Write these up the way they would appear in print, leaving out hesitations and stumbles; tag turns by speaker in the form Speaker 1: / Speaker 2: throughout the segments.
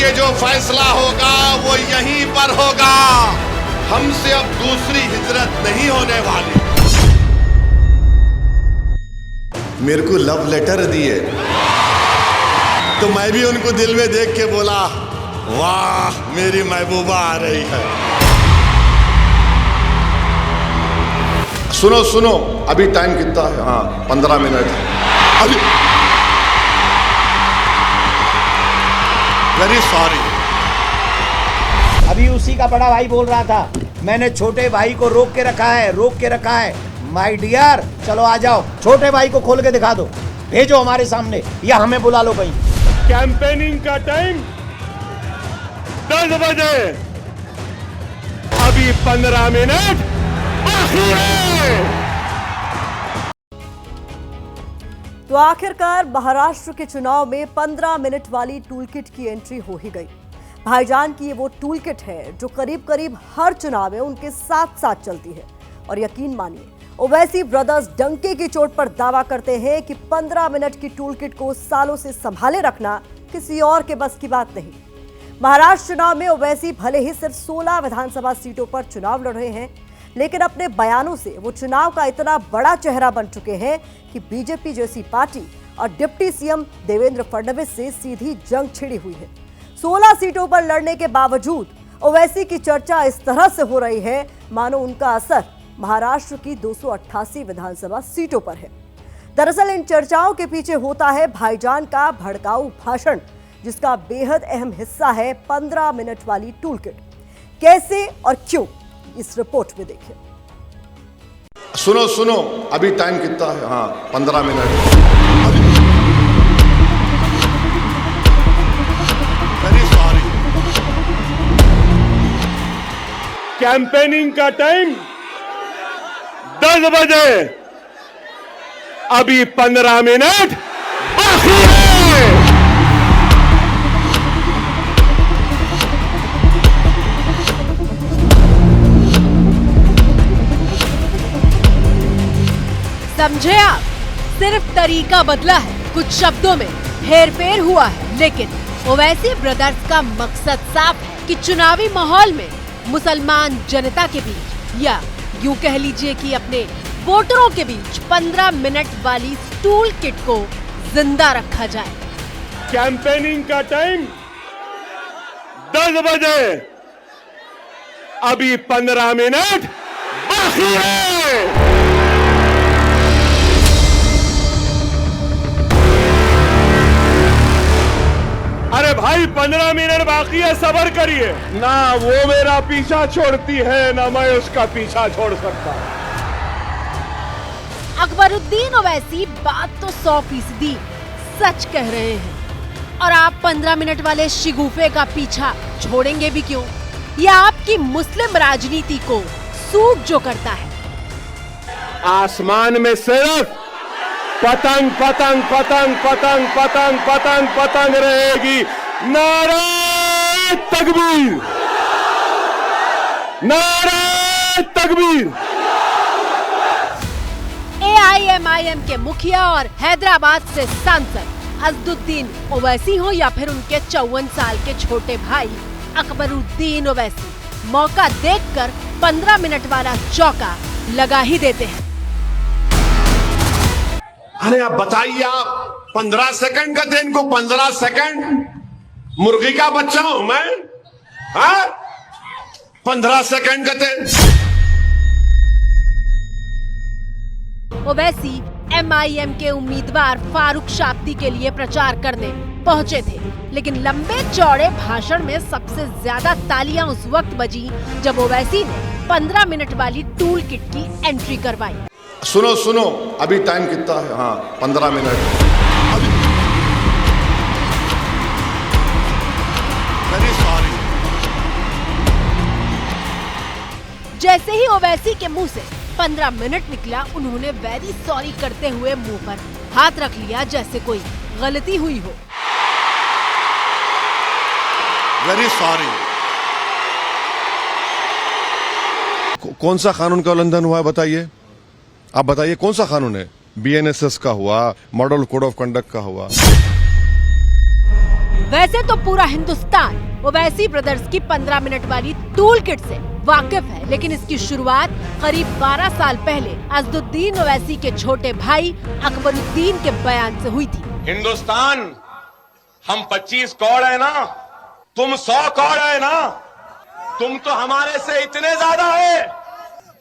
Speaker 1: आगे जो फैसला होगा वो यहीं पर होगा। हमसे अब दूसरी हिजरत नहीं होने वाली। मेरे को लव लेटर दिए तो मैं भी उनको दिल में देख के बोला, वाह मेरी महबूबा आ रही है। सुनो सुनो, अभी टाइम कितना है? हाँ 15 मिनट। अरे वेरी सॉरी।
Speaker 2: अभी उसी का बड़ा भाई बोल रहा था, मैंने छोटे भाई को रोक के रखा है। माय डियर, चलो आ जाओ, छोटे भाई को खोल के दिखा दो, भेजो हमारे सामने या हमें बुला लो कहीं।
Speaker 3: कैंपेनिंग का टाइम 10 बजे, अभी 15 मिनट बाकी है।
Speaker 4: तो आखिरकार महाराष्ट्र के चुनाव में 15 मिनट वाली टूलकिट की एंट्री हो ही गई। भाईजान की ये वो टूलकिट है जो करीब करीब हर चुनाव में उनके साथ साथ चलती है। और यकीन मानिए, ओवैसी ब्रदर्स डंके की चोट पर दावा करते हैं कि 15 मिनट की टूलकिट को सालों से संभाले रखना किसी और के बस की बात नहीं। महाराष्ट्र चुनाव में ओवैसी भले ही सिर्फ 16 विधानसभा सीटों पर चुनाव लड़ रहे हैं, लेकिन अपने बयानों से वो चुनाव का इतना बड़ा चेहरा बन चुके हैं कि बीजेपी जैसी पार्टी और डिप्टी सीएम देवेंद्र फडणवीस से सीधी जंग छिड़ी हुई है। 16 सीटों पर लड़ने के बावजूद ओवैसी की चर्चा इस तरह से हो रही है मानो उनका असर महाराष्ट्र की 288 विधानसभा सीटों पर है। दरअसल इन चर्चाओं के पीछे होता है भाईजान का भड़काऊ भाषण, जिसका बेहद अहम हिस्सा है 15 मिनट वाली टूलकिट। कैसे और क्यों, इस रिपोर्ट में देखिए।
Speaker 1: सुनो सुनो, अभी टाइम कितना है? हाँ 15 मिनट। Very sorry.
Speaker 3: कैंपेनिंग का टाइम 10 बजे, अभी 15 मिनट बाकी है।
Speaker 5: समझे आप? सिर्फ तरीका बदला है, कुछ शब्दों में हेरफेर हुआ है, लेकिन ओवैसी ब्रदर्स का मकसद साफ है कि चुनावी माहौल में मुसलमान जनता के बीच या यूं कह लीजिए कि अपने वोटरों के बीच 15 मिनट वाली टूल किट को जिंदा रखा जाए।
Speaker 3: कैंपेनिंग का टाइम 10 बजे, अभी 15 मिनट बाकी है। अरे भाई 15 मिनट बाकी है, सब्र करिए ना। वो मेरा पीछा छोड़ती है ना मैं उसका पीछा छोड़ सकता।
Speaker 5: अकबरुद्दीन ओवैसी बात तो 100% सच कह रहे हैं, और आप 15 मिनट वाले शिगुफे का पीछा छोड़ेंगे भी क्यों? यह आपकी मुस्लिम राजनीति को सूट जो करता है।
Speaker 3: आसमान में सिर्फ पतंग पतंग पतंग पतंग पतंग पतंग पतंग रहेगी। नारे तकबीर, नारे तकबीर।
Speaker 5: AIMIM के मुखिया और हैदराबाद से सांसद असदुद्दीन ओवैसी हो या फिर उनके 54 साल के छोटे भाई अकबरुद्दीन ओवैसी, मौका देखकर 15 मिनट वाला चौका लगा ही देते हैं।
Speaker 1: अरे आप बताइए, आप 15 सेकंड का थे इनको। 15 सेकंड मुर्गी का बच्चा हूं मैं? हाँ 15 सेकंड का थे।
Speaker 5: ओवैसी MIM के उम्मीदवार फारूक शाब्दी के लिए प्रचार करने पहुंचे थे, लेकिन लंबे चौड़े भाषण में सबसे ज्यादा तालियां उस वक्त बजी जब ओवैसी ने 15 मिनट वाली टूल किट की एंट्री करवाई।
Speaker 1: सुनो सुनो, अभी टाइम कितना है? हाँ 15 मिनट। Very sorry.
Speaker 5: जैसे ही ओवैसी के मुंह से 15 मिनट निकला, उन्होंने वेरी सॉरी करते हुए मुंह पर हाथ रख लिया, जैसे कोई गलती हुई हो।
Speaker 1: Very sorry. कौन सा कानून का उल्लंघन हुआ है बताइए? आप बताइए कौन सा कानून है? BNSS का हुआ, मॉडल कोड ऑफ कंडक्ट का हुआ।
Speaker 5: वैसे तो पूरा हिंदुस्तान ओवैसी ब्रदर्स की 15 मिनट वाली टूल किट से वाकिफ है, लेकिन इसकी शुरुआत करीब 12 साल पहले असदुद्दीन ओवैसी के छोटे भाई अकबरुद्दीन के बयान से हुई थी।
Speaker 3: हिंदुस्तान, हम 25 कौड़ है ना, तुम 100 कौड़ है ना, तुम तो हमारे से इतने ज्यादा है।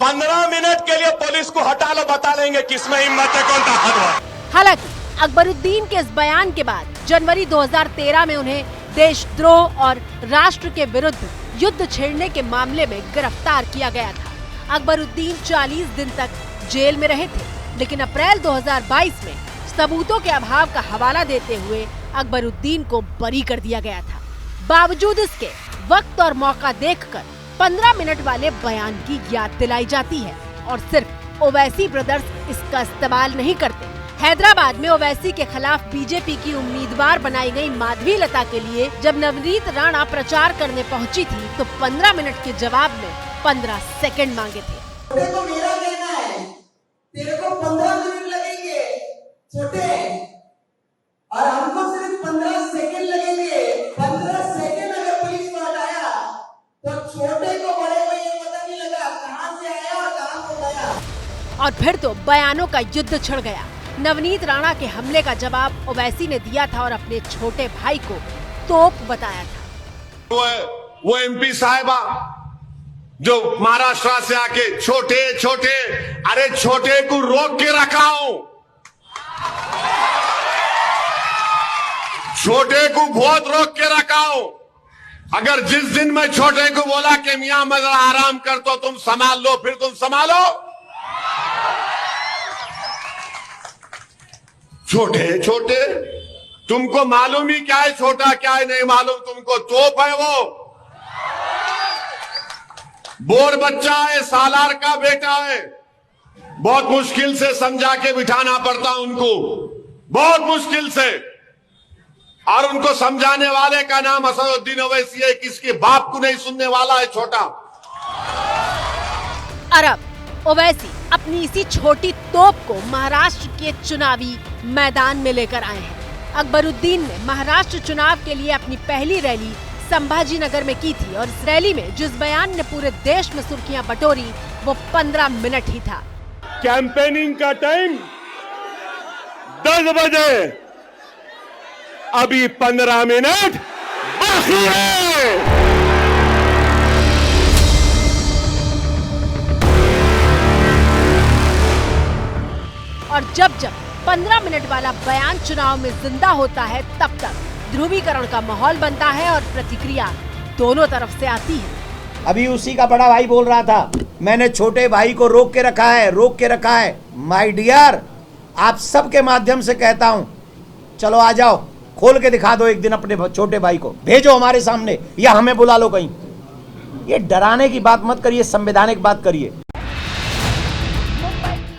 Speaker 3: 15 मिनट के लिए पुलिस को हटा लो, बता लेंगे किसमें हिम्मत है, कौन ताकत है।
Speaker 5: हालांकि अकबरुद्दीन के इस बयान के बाद जनवरी 2013 में उन्हें देशद्रोह और राष्ट्र के विरुद्ध युद्ध छेड़ने के मामले में गिरफ्तार किया गया था। अकबरुद्दीन 40 दिन तक जेल में रहे थे, लेकिन अप्रैल 2022 में सबूतों के अभाव का हवाला देते हुए अकबरुद्दीन को बरी कर दिया गया था। बावजूद इसके वक्त और मौका देखकर 15 मिनट वाले बयान की याद दिलाई जाती है और सिर्फ ओवैसी ब्रदर्स इसका इस्तेमाल नहीं करते। हैदराबाद में ओवैसी के खिलाफ बीजेपी की उम्मीदवार बनाई गई माधवी लता के लिए जब नवनीत राणा प्रचार करने पहुंची थी तो 15 मिनट के जवाब में 15 सेकंड मांगे थे।
Speaker 6: छोटे को मेरा कहना है, तेरे को 15 मिनट लगेंगे छोटे, और हमको सिर्फ 15 सेकंड लगेंगे। 15 सेकंड अगर पुलिस को हटाया तो छोटे को बड़े को ये पता नहीं लगा कहां से आया और कहां को गया।
Speaker 5: और फिर तो बयानों का युद्ध छिड़ गया। नवनीत राणा के हमले का जवाब ओवैसी ने दिया था और अपने छोटे भाई को तोप बताया था।
Speaker 1: वो एमपी साहिबा जो महाराष्ट्र से आके छोटे छोटे, अरे छोटे को रोक के रखा हूं, छोटे को बहुत रोक के रखा हूं। अगर जिस दिन मैं छोटे को बोला कि मियां मैं जरा आराम कर तो तुम संभाल लो, फिर तुम संभालो। छोटे छोटे, तुमको मालूम ही क्या है छोटा क्या है नहीं मालूम तुमको। तोप है वो, बोर बच्चा है, सालार का बेटा है। बहुत मुश्किल से समझा के बिठाना पड़ता उनको, बहुत मुश्किल से। और उनको समझाने वाले का नाम असदुद्दीन ओवैसी है, किसके बाप को नहीं सुनने वाला है छोटा।
Speaker 5: अरब ओवैसी अपनी इसी छोटी तोप को महाराष्ट्र के चुनावी मैदान में लेकर आए हैं। अकबरुद्दीन ने महाराष्ट्र चुनाव के लिए अपनी पहली रैली संभाजी नगर में की थी और इस रैली में जिस बयान ने पूरे देश में सुर्खियां बटोरी वो 15 मिनट ही था।
Speaker 3: कैंपेनिंग का टाइम 10 बजे, अभी 15 मिनट बाकी है।
Speaker 5: और जब 15 मिनट वाला बयान चुनाव में जिंदा होता है तब तक ध्रुवीकरण का माहौल बनता है और प्रतिक्रिया दोनों तरफ से आती है।
Speaker 2: अभी उसी का बड़ा भाई बोल रहा था, मैंने छोटे भाई को रोक के रखा है, रोक के रखा है। माय डियर, आप सबके माध्यम से कहता हूं, चलो आ जाओ, खोल के दिखा दो एक दिन अपने छोटे भाई को, भेजो हमारे सामने या हमें बुला लो कहीं। ये डराने की बात मत करिए, संवैधानिक बात करिए।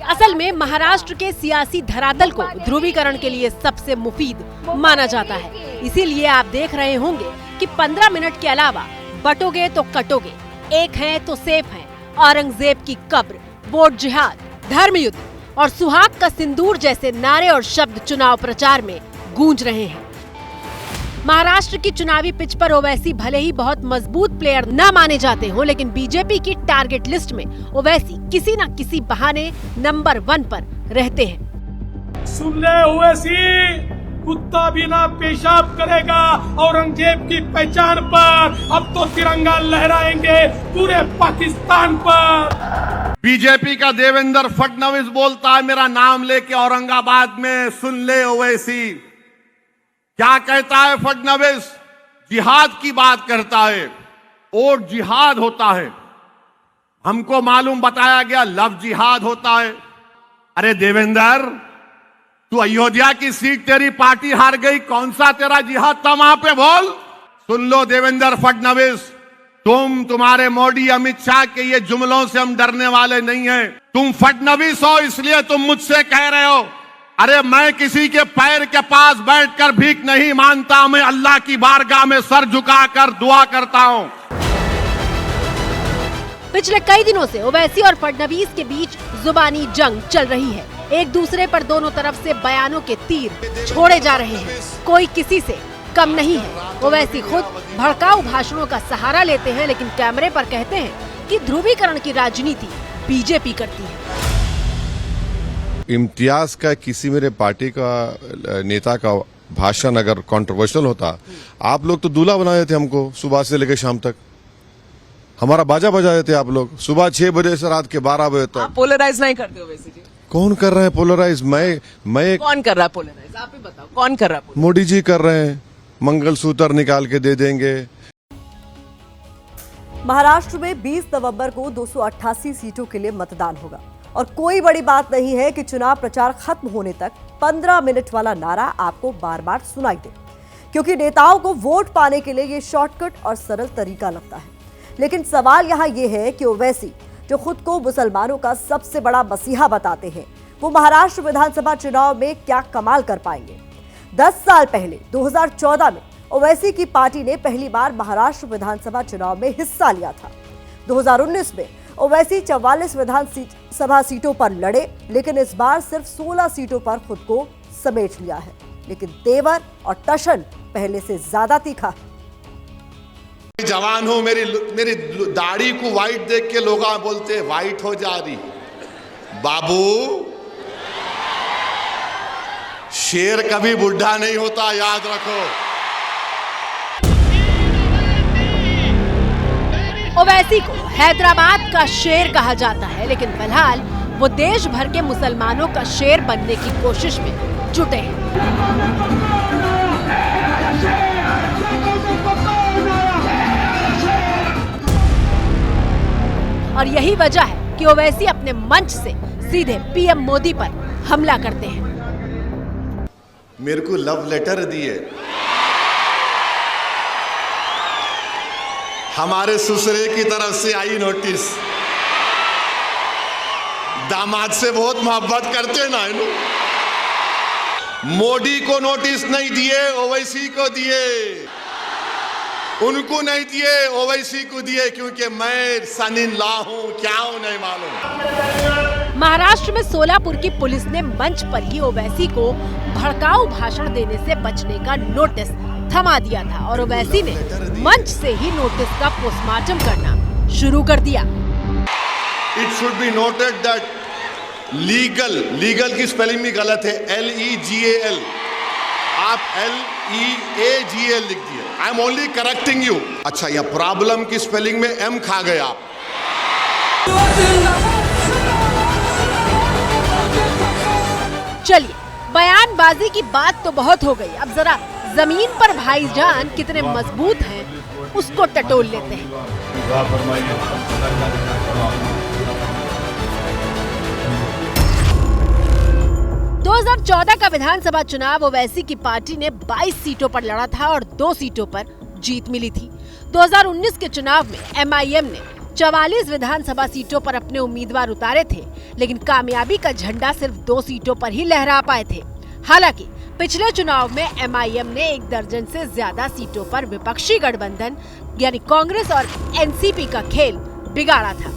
Speaker 5: असल में महाराष्ट्र के सियासी धरातल को ध्रुवीकरण के लिए सबसे मुफीद माना जाता है। इसीलिए आप देख रहे होंगे कि 15 मिनट के अलावा बटोगे तो कटोगे, एक है तो सेफ है, औरंगजेब की कब्र, वोट जिहाद, धर्म युद्ध और सुहाग का सिंदूर जैसे नारे और शब्द चुनाव प्रचार में गूंज रहे हैं। महाराष्ट्र की चुनावी पिच पर ओवैसी भले ही बहुत मजबूत प्लेयर न माने जाते हों, लेकिन बीजेपी की टारगेट लिस्ट में ओवैसी किसी न किसी बहाने नंबर 1 पर रहते हैं।
Speaker 7: सुन ले ओवैसी, कुत्ता भी ना पेशाब करेगा औरंगजेब की पहचान पर। अब तो तिरंगा लहराएंगे पूरे पाकिस्तान पर।
Speaker 1: बीजेपी का देवेंद्र फडणवीस बोलता है मेरा नाम लेके औरंगाबाद में, सुन ले ओवैसी। क्या कहता है फडणवीस? जिहाद की बात करता है, और जिहाद होता है। हमको मालूम बताया गया लव जिहाद होता है। अरे देवेंद्र, तू अयोध्या की सीट तेरी पार्टी हार गई, कौन सा तेरा जिहाद था वहां पे बोल? सुन लो देवेंद्र फडणवीस, तुम्हारे मोदी अमित शाह के ये जुमलों से हम डरने वाले नहीं हैं। तुम फडणवीस हो इसलिए तुम मुझसे कह रहे हो। अरे मैं किसी के पैर के पास बैठकर भीख नहीं मांगता, मैं अल्लाह की बारगाह में सर झुकाकर दुआ करता हूं।
Speaker 5: पिछले कई दिनों से ओवैसी और फडणवीस के बीच जुबानी जंग चल रही है। एक दूसरे पर दोनों तरफ से बयानों के तीर छोड़े जा रहे हैं। कोई किसी से कम नहीं है। ओवैसी खुद भड़काऊ भाषणों का सहारा लेते हैं, लेकिन कैमरे पर कहते हैं कि ध्रुवीकरण की राजनीति बीजेपी करती है।
Speaker 8: इम्तियाज का किसी मेरे पार्टी का नेता का भाषण अगर कंट्रोवर्शियल होता, आप लोग तो दूल्हा बनाए थे हमको, सुबह से लेकर शाम तक हमारा बाजा बजाए थे आप लोग, सुबह 6 बजे से रात के 12 बजे तक।
Speaker 9: आप पोलराइज नहीं करते हो वैसे जी?
Speaker 8: कौन कर रहे हैं पोलराइज? मैं
Speaker 9: कौन कर रहा है पोलराइज? आप ही बताओ, कौन कर रहा है?
Speaker 8: मोदी जी कर रहे हैं, मंगलसूत्र निकाल के दे देंगे।
Speaker 4: महाराष्ट्र में 20 नवंबर को 288 सीटों के लिए मतदान होगा और कोई बड़ी बात नहीं है कि चुनाव प्रचार खत्म होने तक 15 मिनट वाला नारा आपको बार बार सुनाई दे, क्योंकि नेताओं को वोट पाने के लिए ये शॉर्टकट और सरल तरीका लगता है। लेकिन सवाल यहाँ ये है कि ओवैसी, जो खुद को मुसलमानों का सबसे बड़ा मसीहा बताते हैं, वो महाराष्ट्र विधानसभा चुनाव में क्या कमाल कर पाएंगे? 10 साल पहले 2014 में ओवैसी की पार्टी ने पहली बार महाराष्ट्र विधानसभा चुनाव में हिस्सा लिया था। 2019 में ओवैसी 44 विधानसभा सीटों पर लड़े, लेकिन इस बार सिर्फ 16 सीटों पर खुद को समेट लिया है। लेकिन तेवर और टशन पहले से ज्यादा तीखा है।
Speaker 1: जवान हूं, मेरी दाढ़ी को व्हाइट देख के लोग बोलते व्हाइट हो जा रही। बाबू, शेर कभी बुढ़ा नहीं होता, याद रखो।
Speaker 5: ओवैसी को हैदराबाद का शेर कहा जाता है, लेकिन फिलहाल वो देश भर के मुसलमानों का शेर बनने की कोशिश में जुटे हैं। और यही वजह है कि ओवैसी अपने मंच से सीधे पीएम मोदी पर हमला करते हैं।
Speaker 1: मेरे को लव लेटर दिए, हमारे ससुरे की तरफ से आई नोटिस। दामाद से बहुत मोहब्बत करते ना इन। मोदी को नोटिस नहीं दिए, ओवैसी को दिए। उनको नहीं दिए, ओवैसी को दिए, क्योंकि मैं सन इन लॉ हूं, क्या हूं नहीं मालूम।
Speaker 5: महाराष्ट्र में सोलापुर की पुलिस ने मंच पर ही ओवैसी को भड़काऊ भाषण देने से बचने का नोटिस थमा दिया था और ओवैसी ने मंच से ही नोटिस का पोस्टमार्टम करना शुरू कर दिया।
Speaker 1: It should be noted that legal की स्पेलिंग भी गलत है, LEGAL, आप LEAGL लिख दिए। I am only correcting you. अच्छा, यह प्रॉब्लम की स्पेलिंग में M खा गया।
Speaker 5: चलिए, बयानबाजी की बात तो बहुत हो गई, अब जरा जमीन पर भाईजान कितने मजबूत हैं उसको टटोल लेते हैं। 2014 का विधानसभा चुनाव ओवैसी की पार्टी ने 22 सीटों पर लड़ा था और 2 सीटों पर जीत मिली थी। 2019 के चुनाव में MIM ने 44 विधानसभा सीटों पर अपने उम्मीदवार उतारे थे, लेकिन कामयाबी का झंडा सिर्फ 2 सीटों पर ही लहरा पाए थे। हालांकि पिछले चुनाव में MIM ने 1 दर्जन से ज्यादा सीटों पर विपक्षी गठबंधन यानी कांग्रेस और NCP का खेल बिगाड़ा था।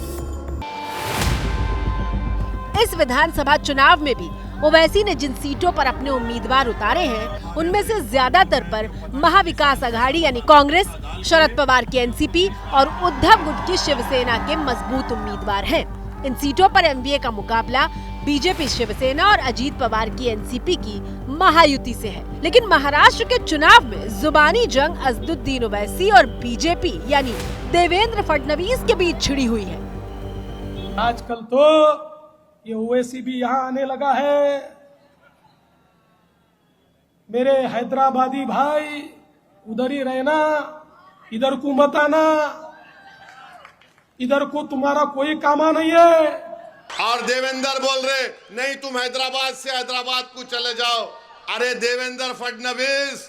Speaker 5: इस विधानसभा चुनाव में भी ओवैसी ने जिन सीटों पर अपने उम्मीदवार उतारे हैं, उनमें से ज्यादातर पर महाविकास आघाड़ी यानी कांग्रेस, शरद पवार की NCP और उद्धव गुट की शिवसेना के मजबूत उम्मीदवार हैं। इन सीटों पर MVA का मुकाबला बीजेपी शिवसेना और अजीत पवार की NCP की महायुति से है। लेकिन महाराष्ट्र के चुनाव में जुबानी जंग असदुद्दीन ओवैसी और बीजेपी यानी देवेंद्र फडणवीस के बीच छिड़ी हुई है।
Speaker 7: आजकल तो ये ओवैसी भी यहाँ आने लगा है। मेरे हैदराबादी भाई, उधर ही रहना, इधर को मत आना, इधर को तुम्हारा कोई कामा नहीं है।
Speaker 1: और देवेंद्र बोल रहे नहीं, तुम हैदराबाद से हैदराबाद को चले जाओ। अरे देवेंद्र फडणवीस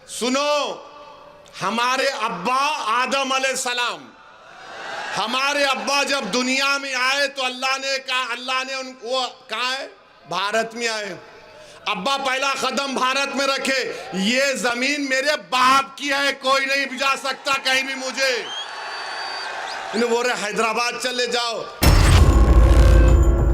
Speaker 1: सुनो, हमारे अब्बा आदम अलैहिस्सलाम, हमारे अब्बा जब दुनिया में आए तो अल्लाह ने उनको कहा है भारत में आए। अब्बा पहला कदम भारत में रखे। ये जमीन मेरे बाप की है, कोई नहीं भिजा सकता कहीं भी मुझे। इन्हें बोल रहे हैदराबाद चले जाओ।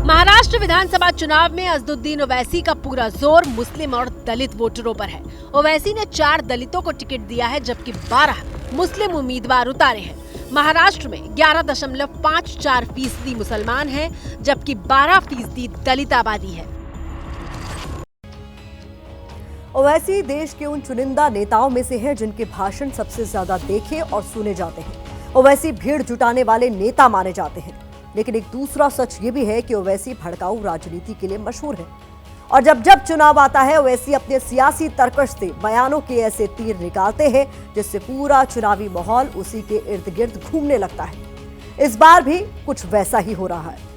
Speaker 5: महाराष्ट्र विधानसभा चुनाव में असदुद्दीन ओवैसी का पूरा जोर मुस्लिम और दलित वोटरों पर है। ओवैसी ने 4 दलितों को टिकट दिया है, जबकि 12 मुस्लिम उम्मीदवार उतारे हैं। महाराष्ट्र में 11.54% मुसलमान हैं, जबकि 12% दलित आबादी है।
Speaker 4: ओवैसी देश के उन चुनिंदा नेताओं में से हैं जिनके भाषण सबसे ज्यादा देखे और सुने जाते हैं। ओवैसी भीड़ जुटाने वाले नेता माने जाते हैं, लेकिन एक दूसरा सच ये भी है कि ओवैसी भड़काऊ राजनीति के लिए मशहूर है। और जब जब चुनाव आता है, ओवैसी अपने सियासी तर्कश से बयानों के ऐसे तीर निकालते हैं जिससे पूरा चुनावी माहौल उसी के इर्द गिर्द घूमने लगता है। इस बार भी कुछ वैसा ही हो रहा है।